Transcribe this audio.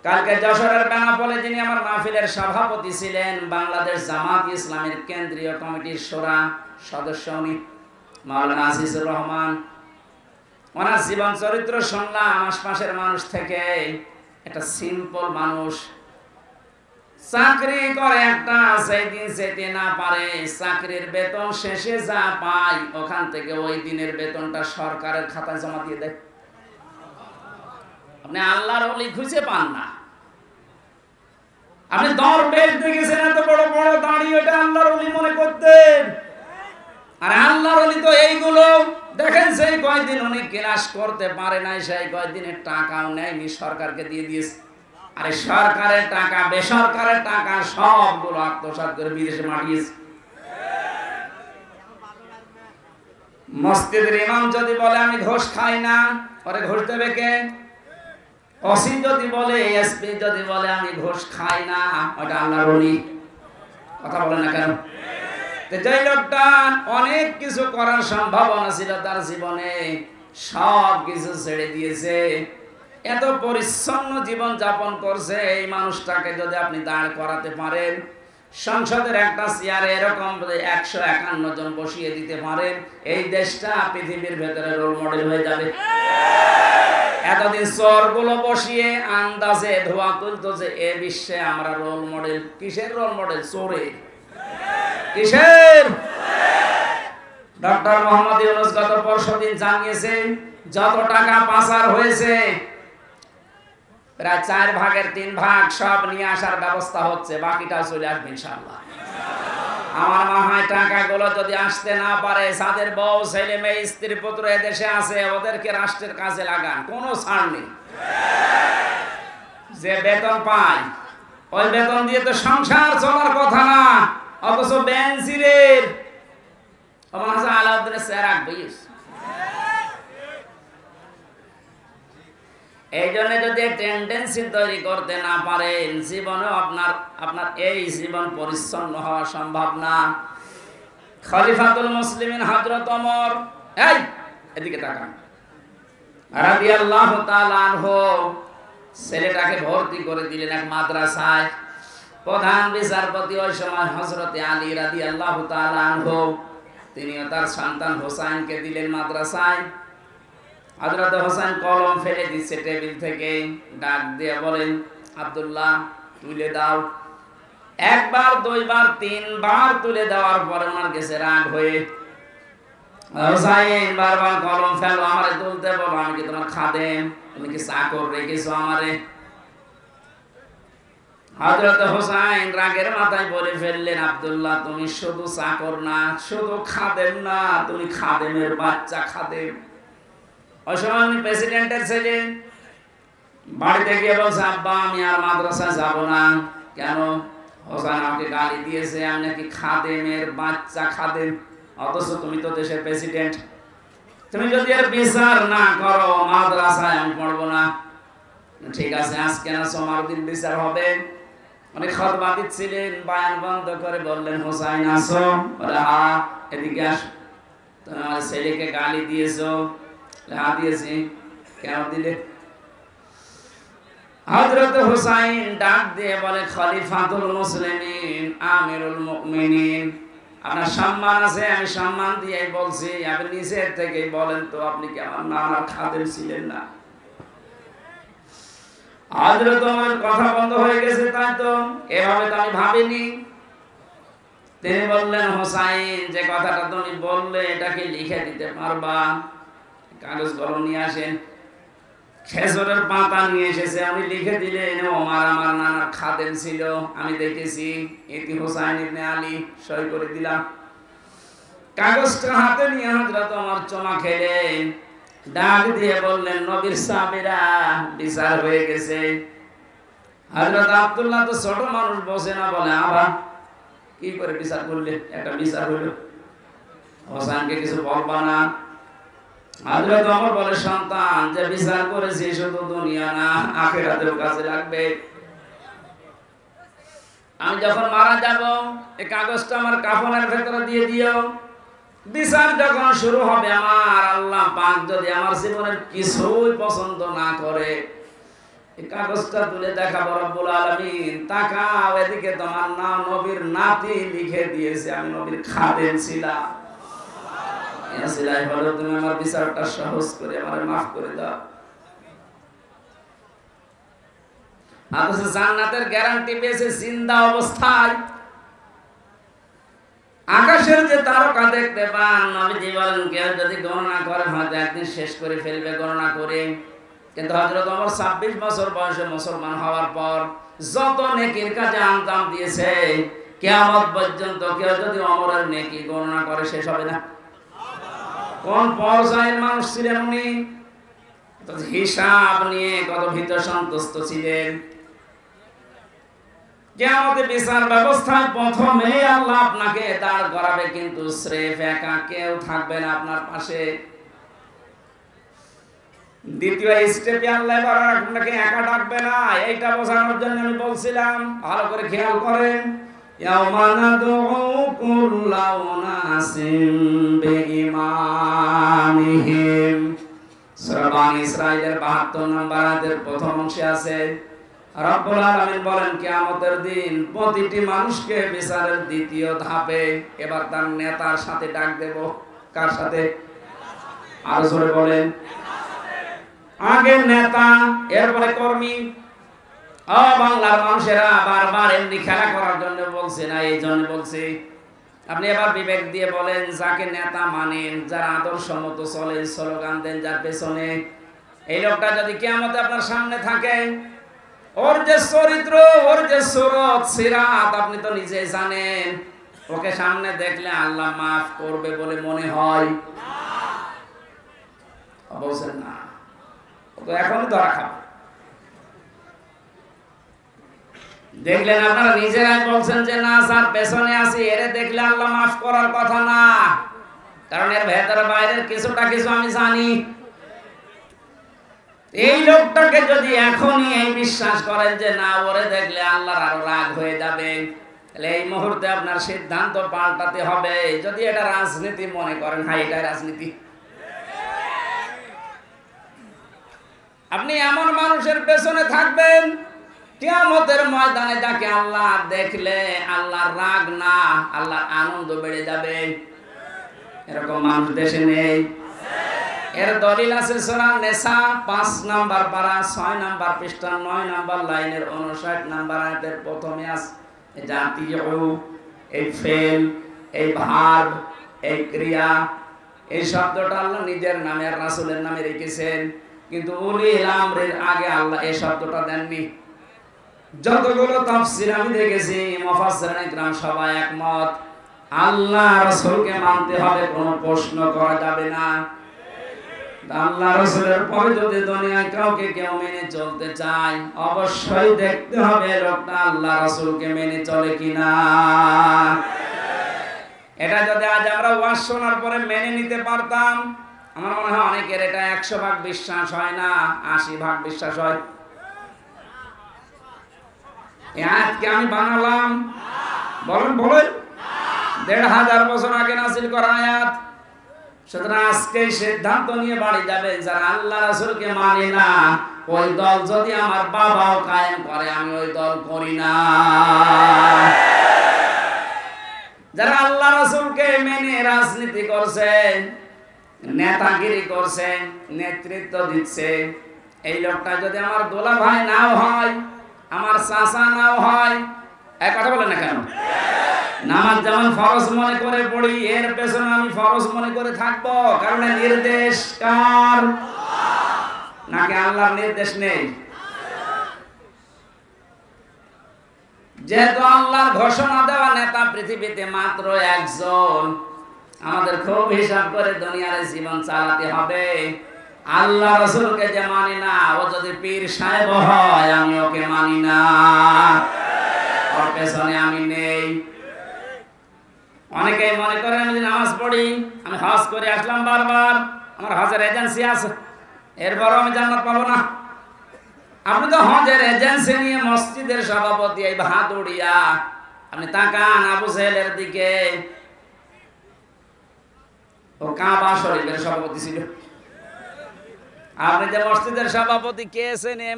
কালকে যশোরের বেনাপোলে যিনি আমার মাহফিলের সভাপতি ছিলেন, বাংলাদেশ জামাত ইসলামের কেন্দ্রীয় কমিটির শোরা সদস্য উনি মাওলানা আজিজুর রহমান। ওনার জীবন চরিত্র শুনলাম আশপাশের মানুষ থেকে। একটা সিম্পল মানুষ, চাকরি করে একটা, সেই দিন যেতে না পারে, চাকরির বেতন শেষে যা পায় ওখান থেকে ওই দিনের বেতনটা সরকারের খাতায় জমা দিয়ে দেয়। আপনি আল্লাহর ওলি খুঁজে পান না। আপনি দরবেশ দেখেছেন এত বড় বড় দাড়ি, ওটা আল্লাহর ওলি মনে করতেন। আর আল্লাহর ওলি তো এইগুলো দেখেন, সেই কয়দিন উনি ক্লাস করতে পারে নাই, সেই কয়দিনের টাকাও নেয়নি, সরকারকে দিয়ে দিয়েছে। আরে সরকারের টাকা বেসরকারের টাকা সবগুলো আত্মসাৎ করে বিদেশে মাটিয়েছে। মসজিদের ইমাম যদি বলে আমি ঘুষ খাই না, ওরে ঘুষ দেবে কে? ওসি যদি বলে, এসপি যদি বলে আমি ঘুষ খাই না, ওটা আল্লাহর ওলি। কথা বলে না কেন? যে লোকটা অনেক কিছু করার সম্ভাবনা ছিল তার জীবনে, সব কিছু ছেড়ে দিয়েছে, এত পরিচ্ছন্ন জীবন যাপন করছে, এই মানুষটাকে যদি আপনি দাঁড় করাতে পারেন, সংসদের একটা চেয়ারে এরকম 151 জন বসিয়ে দিতে পারেন, এই দেশটা পৃথিবীর ভেতরে রোল মডেল হয়ে যাবে। এতদিন চোরগুলো বসিয়ে আন্দাজে ধোয়া তুলতো যে এ বিশ্বে আমরা রোল মডেল। কিসের রোল মডেল? চোরে। কিসের? ডক্টর মোহাম্মদ ইউনূস গত পরশুদিন জানিয়েছেন যত টাকা পাচার হয়েছে প্রায় 4 ভাগের 3 ভাগ সব নিয়ে আসার ব্যবস্থা হচ্ছে, বাকিটা চলে আসবে ইনশাআল্লাহ। আমার মনে হয় টাকাগুলো যদি আসতে না পারে, যাদের বউ ছেলে মেয়ে স্ত্রী পুত্র এদেশে আছে ওদেরকে রাষ্ট্রের কাজে লাগান, কোনো ছাড় নেই। যে বেতন পায় ওই বেতন দিয়ে তো সংসার চলার কথা না, অথচ বেনজিরের আলাউদ্দিনের চেয়ার রাখবে। এই জন্য যদি টেন্ডেন্সি তৈরি করতে না পারেন, জীবনে আপনার এই জীবন পরিচ্ছন্ন হওয়া সম্ভব না। খলিফাতুল মুসলিমিন হযরত ওমর, এই এদিকে তাকান, রাদিয়াল্লাহু তাআলা আনহু ছেলেটাকে ভর্তি করে দিলেন এক মাদ্রাসায়। প্রধান বিচারপতি ওই সময় হযরত আলী রাদিয়াল্লাহু তাআলা আনহু, তিনিও তার সন্তান হোসাইনকে দিলেন মাদ্রাসায়। হযরত হোসেন কলম ফেলে দিচ্ছে টেবিল থেকে, ডাক দিয়ে বলেন আব্দুল্লাহ তুলে দাও। একবার, দুইবার, 3 বার তুলে দেওয়ার পরে ওনার কাছে রাগ হয়ে, হোসাইন বারবার কলম ফেলো, আমারে তুলতে বলো, আমি কি তোমার খাদেম? তুমি কি চাকর রেখেছো আমারে? হযরত হোসেন রাগের মাথায় বলে ফেললেন, আব্দুল্লাহ তুমি শুধু চাকর না, শুধু খাদেম না, তুমি খাদেমের বাচ্চা খাদেম। ওই সময় উনি প্রেসিডেন্টের ছেলে, বাড়িতে গিয়ে বলছে আব্বা আমি আর মাদ্রাসায় যাব না। কেন? হোসেন আমাকে গালি দিয়েছে আমি নাকি খাদেমের বাচ্চা খাদেম, অথচ তুমি তো দেশের প্রেসিডেন্ট। তুমি যদি এর বিচার না করো মাদ্রাসায় আমি পড়বো না। ঠিক আছে, আজকে না সোমবার দিন বিচার হবে। উনি খুতবা দিচ্ছিলেন, বয়ান বন্ধ করে বললেন হোসেন আসো। বলে হ্যাঁ, এদিকে আসো। তুমি আমার ছেলেকে গালি দিয়েছো। হ্যাঁ দিয়েছি। কেন দিলে? হযরত হোসাইন ডাক দিয়ে বলে খলিফাতুল মুসলিমিন আমিরুল মুমিনিন, আপনার সম্মান আছে, আমি সম্মান দিয়েই বলছি, আপনি নিচের থেকেই বলেন তো আপনি কি আমার নানার খাদেম ছিলেন না? হযরত ওমর কথা বন্ধ হয়ে গেছে, তাই তো, এভাবে তো আমি ভাবিনি। তিনি বললেন হোসাইন যে কথাটা তুমি বললে এটাকে লিখে দিতে পারবা? কাগজ কলম নিয়ে আসেন। খেজুরের পাতা নিয়ে এসেছে, আমি লিখে দিলেন ওমর আমার নানার খাদেম ছিল, আমি দেখেছি, ইতি হোসাইন ইবনে আলী, সই করে দিলাম। কাগজটা হাতে নিয়ে হযরত ওমর চমা খেলেন, ডাক দিয়ে বললেন নবীর সাহাবীরা বিচার হয়ে গেছে। হযরত আব্দুল্লাহ তো ছোট মানুষ, বসে না, বলে আবা কি করে বিচার করলে? একটা বিচার হলো, হোসেনকে কিছু বলবা না? হযরত ওমর বলে সন্তান, যে বিচার করেছি শুধু দুনিয়া না আখিরাতেও কাজে লাগবে। আমি যখন মারা যাব এই কাগজটা আমার কাফনের ভেতরে দিয়ে দিও। বিচার যখন শুরু হবে, আমার আল্লাহ পাক যদি আমার জীবনের কিছুই পছন্দ না করে, এই কাগজটা তুলে দেখাবো রব্বুল আলামিন, তাকাও এদিকে, তোমার নাম নবীর নাতি লিখে দিয়েছে, আমি নবীর খাদেম ছিলাম। তুমি আমার বিচারটা সহজ করে আমারে মাফ করে দাও। অথচ জান্নাতের গ্যারান্টি পেয়েছে জিন্দা অবস্থায়। আকাশের যে তারকা দেখতে পান, নবীজি বলেন কেউ যদি গণনা করে হয়তো একদিন শেষ করে ফেলবে গণনা করে। কিন্তু হযরত ওমর 26 বছর বয়সে মুসলমান হওয়ার পর যত নেকির কাজে আঞ্জাম দিয়েছে, কিয়ামত পর্যন্ত কেউ যদি ওমরের নেকি গণনা করে শেষ হবে না। কোন পর্যায়ের মানুষ ছিলেন উনি, হিসাব নিয়ে কত ভীত সন্তুষ্ট ছিলেন। কিয়ামতের বিচার ব্যবস্থায় প্রথমে আল্লাহ আপনাকে দাঁড় করাবে, কিন্তু স্রেফ একা কেউ থাকবে না আপনার পাশে। দ্বিতীয় স্টেপে আল্লাহ আপনাকে একা ডাকবে না, এইটা বোঝানোর জন্য আমি বলছিলাম, ভালো করে খেয়াল করেন। ইয়াওমা নাদউ কুল্লা উনাসিম বিইমামিহিম, সূরা বানী ইসরাঈলের 72 নম্বর আয়াতের প্রথম অংশে আছে রব্বুল আলামিন বলেন কিয়ামতের দিন প্রতিটি মানুষকে বিচারের দ্বিতীয় ধাপে এবার তার নেতার সাথে ডাক দেব। কার সাথে? আরো জোরে বলেন। আগে নেতা, এরপরে কর্মী। ও বাংলার মানুষেরা, বারবার এমনি খেলা করার জন্য বলছে না, এই জন্য বলছি। আপনি এবার বিবেক দিয়ে বলেন, যাকে নেতা মানেন, যার আদর্শ মতো চলেন, স্লোগান দেন যার পেছনে, এই লোকটা যদি কিয়ামতে আপনার সামনে থাকে, ওর যে চরিত্র, ওর যে সুরত সিরাত আপনি তো নিজেই জানেন। ওকে সামনে দেখলে আল্লাহ মাফ করবে বলে মনে হয়? বলছেন না, ও তো এখনই ধরা খাবে। দেখলেন আপনারা নিজেরাই বলছেন যে না স্যার পেছনে আছি, এরে দেখলে আল্লাহ মাফ করার কথা না, কারণ এর ভেতরে বাইরের কিছুটা কিছু আমি জানি। এই লোকটাকে যদি এখনই এই বিশ্বাস করেন যে না ওরে দেখলে আল্লাহর আরো রাগ হয়ে যাবে, তাহলে এই মুহূর্তে আপনার সিদ্ধান্ত পাল্টাতে হবে। যদি এটা রাজনীতি মনে করেন, হ্যাঁ এটাই রাজনীতি। আপনি এমন মানুষের পেছনে থাকবেন কিয়ামতের ময়দানে যাকে আল্লাহ দেখলে আল্লাহর রাগ না আল্লাহর আনন্দ বেড়ে যাবে। এরকম মানুষ দেশে নেই। এর দলিল আছে সূরা নিসা 5 নাম্বার পারা 6 নাম্বার পৃষ্ঠা 9 নাম্বার লাইনের 59 নাম্বার আয়াতের প্রথমে আছে জাতীয়, এই ফেল, এই ভার্ব, এই ক্রিয়া, এই শব্দটা আল্লাহ নিজের নামে আর রাসূলের নামে রেখেছেন, কিন্তু উলিল আমরের আগে আল্লাহ এই শব্দটা দেননি। যতগুলো তাফসীর আমি দেখেছি মুফাসসিরিন ইকরাম সবাই একমত, আল্লাহ রাসূলকে মানতে হবে, কোনো প্রশ্ন করা যাবে না। আল্লাহ রাসূলের পরে যদি দুনিয়ায় কাউকে কেউ মেনে চলতে চায়, অবশ্যই দেখতে হবে লোকটা আল্লাহ রাসূলকে মেনে চলে কিনা। এটা যদি আজ আমরা ওয়াজ শোনার পরে মেনে নিতে পারতাম, আমার মনে হয় অনেকের এটা 100% বিশ্বাস হয় না, 80% বিশ্বাস হয়। এই আয়াতকে আমি বানালাম, বলেন বলেন, 1500 বছর আগে নাযিল করা আয়াত। সুতরাং আজকে সিদ্ধান্ত নিয়ে বাড়ি যাবে, যারা আল্লাহ রাসূলকে মানে না, ওই দল যদি আমার বাবাও কায়েম করে আমি ওই দল করি না। যারা আল্লাহ রাসূলকে মেনে রাজনীতি করছে, নেতাগিরি করছে, নেতৃত্ব দিচ্ছে, এই লোকটা যদি আমার দোলা ভাই নাও হয়, আমার চাচা নাও হয়, এক কথা বলেন না কেন? নামাজ যেমন ফরজ মনে করে পড়ি, এর পেছনে আমি ফরজ মনে করে থাকবো, কারণ নির্দেশ কার? নাকি আল্লাহর নির্দেশ নেই? যেহেতু আল্লাহর ঘোষণা দেওয়া নেতা পৃথিবীতে মাত্র একজন, আমাদের খুব হিসাব করে দুনিয়ার জীবন চালাতে হবে। আল্লাহ রাসূলকে যে মানি না, ও যদি পীর সাহেব হয় আমি ওকে মানি না, ওর পেছনে আমি নেই। অনেকেই মনে করেন আমি নামাজ পড়ি, আমি হজ করে আসলাম বারবার, আমার হজের এজেন্সি আছে, এরপরও আমি জান্নাত পাবো না। আপনি তো হজের এজেন্সি নিয়ে মসজিদের সভাপতি, এই ভাদুড়িয়া, আপনি তাকান আবু জেহেলের দিকে, ও কাবা শরীফের সভাপতি ছিল। আপনি যে মসজিদের সভাপতি কে এসে নিয়ে